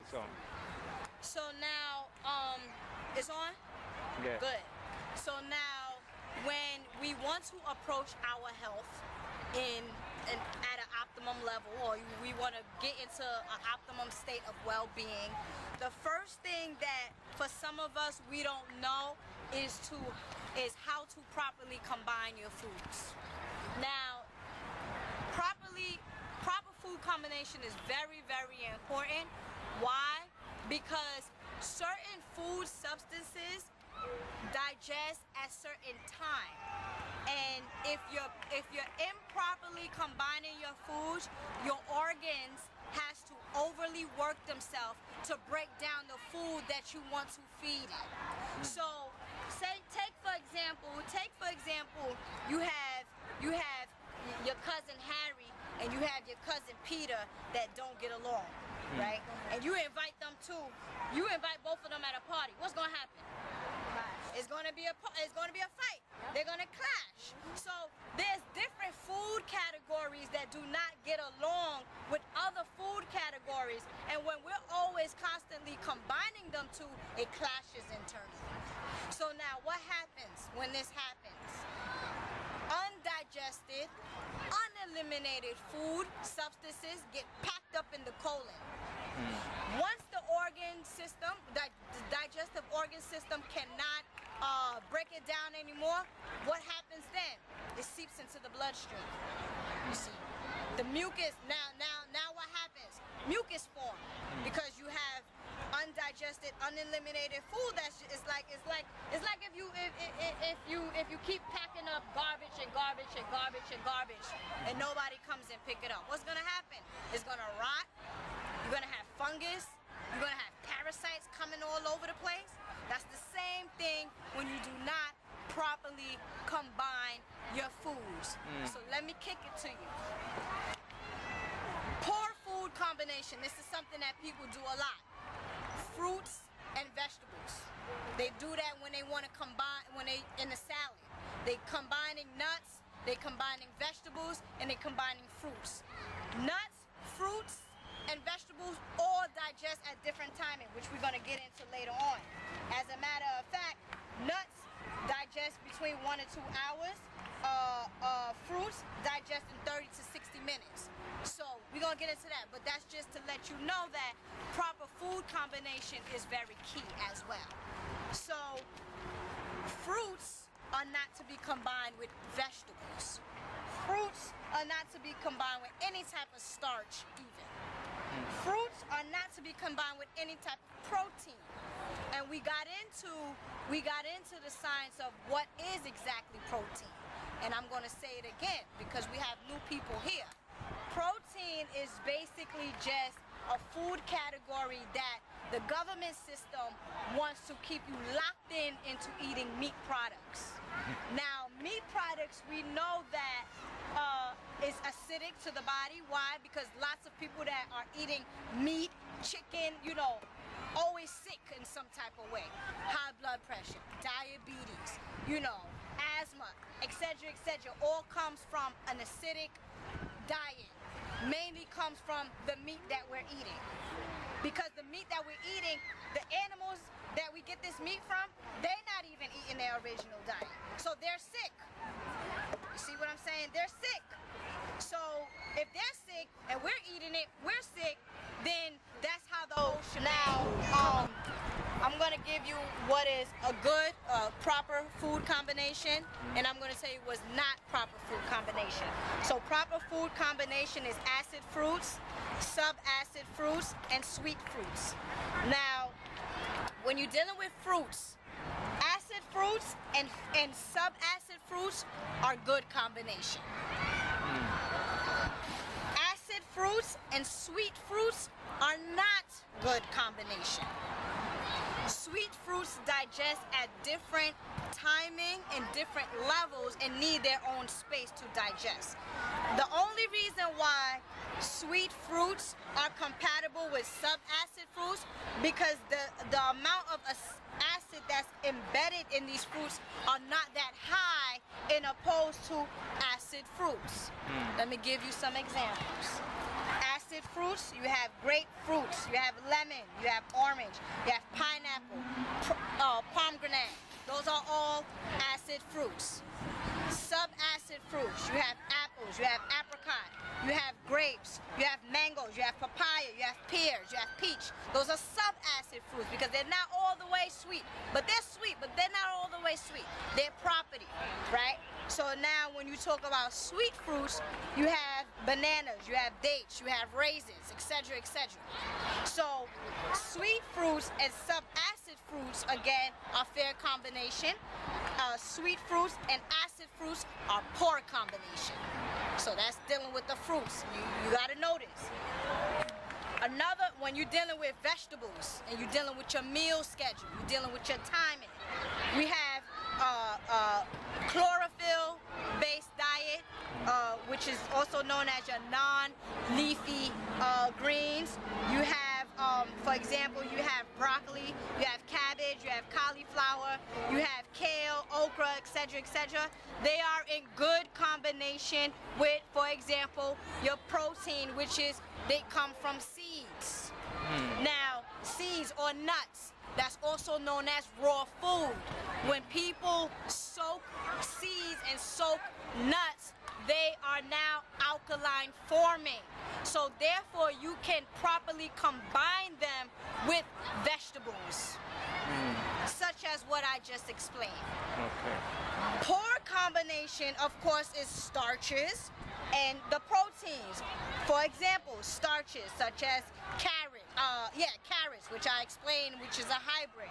So now, it's on? Yeah. Good. So now, when we want to approach our health at an optimum level, or we want to get into an optimum state of well-being, the first thing that for some of us we don't know is how to properly combine your foods. Now, proper food combination is very, very important. Why? Because certain food substances digest at certain time, and if you're improperly combining your foods, your organs has to overly work themselves to break down the food that you want to feed it. So take for example you have your cousin Harry and you have your cousin Peter that don't get along, right? And you invite them you invite both of them at a party. What's gonna happen? It's gonna be a fight. They're gonna clash. So there's different food categories that do not get along with other food categories, and when we're always constantly combining them it clashes internally. So now what happens when this happens? Undigested, uneliminated food substances get packed up in the colon. Once the organ system, the digestive organ system cannot break it down anymore, what happens then? It seeps into the bloodstream. You see, the mucus, now what happens? Mucus form, because you have undigested, uneliminated food. It's like if you keep packing up garbage and nobody comes and pick it up. What's gonna happen? It's gonna rot. You're gonna have fungus. You're gonna have parasites coming all over the place. That's the same thing when you do not properly combine your foods. So let me kick it to you. Poor food combination. This is something that people do a lot. Fruits and vegetables. They do that when they want to combine, when they in the salad. They combining nuts, they combining vegetables, and they combining fruits. Nuts, fruits, and vegetables all digest at different timing, which we're going to get into later on. As a matter of fact, nuts digest between 1 to 2 hours. Fruits digest in 30 to 60 minutes. So we're going to get into that, but that's just to let you know that proper food combination is very key as well. So fruits are not to be combined with vegetables. Fruits are not to be combined with any type of starch even. Fruits are not to be combined with any type of protein. And we got into the science of what is exactly protein. And I'm going to say it again because we have new people here. Protein is basically just a food category that the government system wants to keep you locked into eating meat products. Now, meat products, we know that is acidic to the body. Why? Because lots of people that are eating meat, chicken, always sick in some type of way. High blood pressure, diabetes, asthma, etc., all comes from an acidic diet. Mainly comes from the meat that we're eating. Because the meat that we're eating, the animals that we get this meat from, they're not even eating their original diet. So they're sick. You see what I'm saying? They're sick. So if they're sick and we're eating it, we're sick, then that's how the whole now I'm going to give you what is a good, proper food combination, and I'm going to tell you what's not proper food combination. So proper food combination is acid fruits, sub-acid fruits, and sweet fruits. Now, when you're dealing with fruits, acid fruits and sub-acid fruits are good combination. Acid fruits and sweet fruits are not good combination. Sweet fruits digest at different timing and different levels and need their own space to digest. The only reason why sweet fruits are compatible with sub-acid fruits because the amount of acid that's embedded in these fruits are not that high in opposed to acid fruits. Let me give you some examples. Acid acid fruits, you have grapefruits, you have lemon, you have orange, you have pineapple, pomegranate. Those are all acid fruits. Subacid fruits, you have apples, you have apricot, you have grapes, you have mangoes, you have papaya, you have pears, you have peach. Those are subacid fruits because they're not all the way sweet, but they're sweet, but they're not all the way sweet. They're property, right? So now when you talk about sweet fruits, you have bananas, you have dates, you have raisins, etc., etc. So sweet fruits and subacid fruits, again, are fair combination. Sweet fruits and acid fruits are poor combination. So that's dealing with the fruits. You got to know this. Another, when you're dealing with vegetables and you're dealing with your meal schedule, you're dealing with your timing, we have chlorophyll-based diet, which is also known as your non-leafy greens. You have, for example, you have broccoli, you have cabbage, you have cauliflower, you have kale, okra, etc., etc. They are in good combination with, for example, your protein, which is, they come from seeds. Now, seeds or nuts, that's also known as raw food. When people soak seeds and soak nuts, they are now alkaline forming. So therefore, you can properly combine them with vegetables, such as what I just explained. Okay. Poor combination, of course, is starches and the proteins. For example, starches such as carrots, which I explained, which is a hybrid,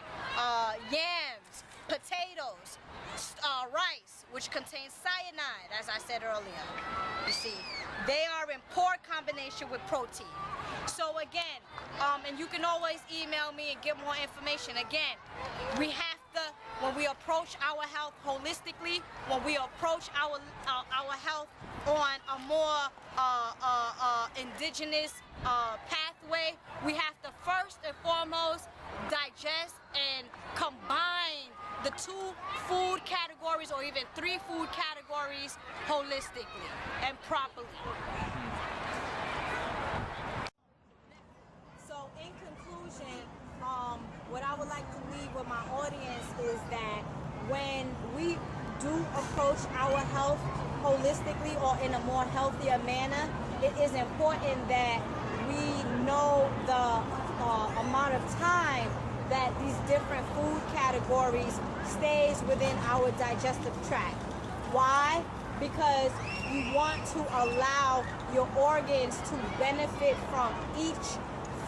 yams, potatoes, rice, which contains cyanide, as I said earlier. You see, they are in poor combination with protein. So again, and you can always email me and get more information. Again, we have to, when we approach our health holistically, when we approach our health on a more indigenous pathway, we have to first and foremost digest and combine the 2 food categories or even 3 food categories holistically and properly. So in conclusion, what I would like to leave with my audience is that when we do approach our health holistically or in a more healthier manner, it is important that we know the amount of time that these different food categories stays within our digestive tract. Why? Because you want to allow your organs to benefit from each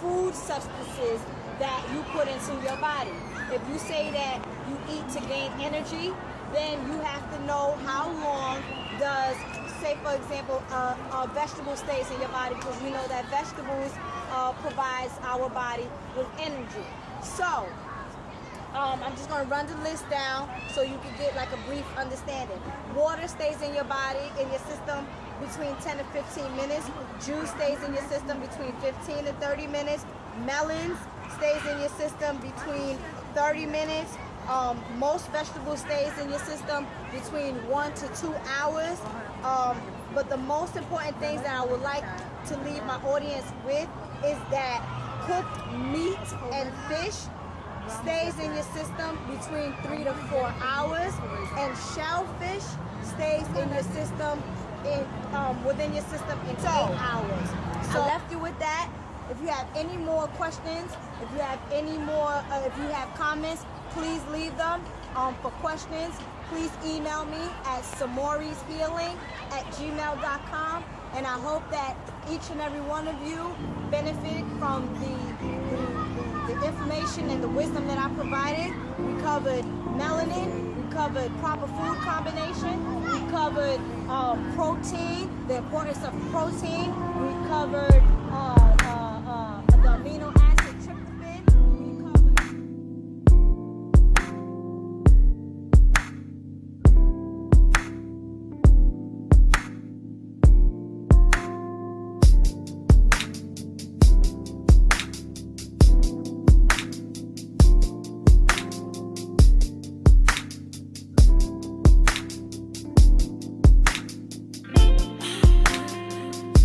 food substances that you put into your body. If you say that you eat to gain energy, then you have to know how long does, say for example, a vegetable stays in your body, because we know that vegetables provides our body with energy. So, I'm just going to run the list down so you can get like a brief understanding. Water stays in your body, in your system, between 10 to 15 minutes. Juice stays in your system between 15 to 30 minutes. Melons stays in your system between 30 minutes. Most vegetables stays in your system between 1 to 2 hours. But the most important things that I would like to leave my audience with is that cooked meat and fish stays in your system between 3 to 4 hours, and shellfish stays in your system within your system in 8 hours. So I left you with that. If you have any more questions, if you have any more, if you have comments, please leave them. For questions, please email me at samorishealing@gmail.com, and I hope that each and every one of you benefit from the information and the wisdom that I provided. We covered melanin, we covered proper food combination, we covered protein, the importance of protein, we covered